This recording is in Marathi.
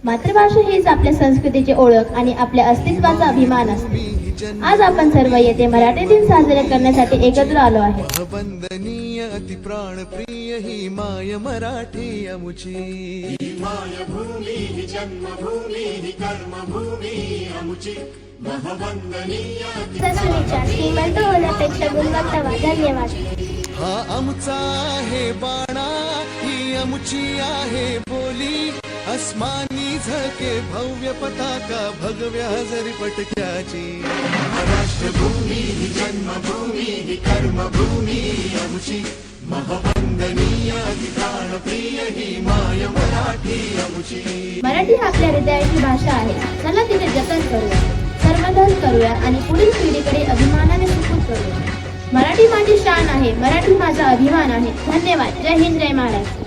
मातृभाषा हीच आपल्या संस्कृतीची ओळख आणि आपल्या अस्तित्वाचा अभिमान असते. आज आपण सर्व येथे मराठी दिन साजरे करण्यासाठी एकत्र आलो आहे. वंदनीय अति प्राण प्रिय ही माय मराठी अमुची. मायभूमी ही जन्मभूमी ही कर्मभूमी अमुची. महवंदनीय श्रीमंत होण्यापेक्षा गुणवत्ता. धन्यवाद. हा आमचा आहे बाणा ही अमुची आहे बोली. अस्मानी झळके भव्य पताका भगव्या हजरी पटक्याची. राष्ट्रभूमी ही जन्मभूमी ही कर्मभूमी अमुची. महवंदनीय अति प्राणप्रिय ही माय मराठी अमुची. मराठी आपल्या हृदयाची भाषा आहे. चला तिचे जतन करूया, संवर्धन करूया आणि पुढील पिढीकडे अभिमानाने सुपूर्द करूया. मराठी माझी शान आहे, मराठी माझा अभिमान आहे. धन्यवाद. जय हिंद, जय महाराष्ट्र.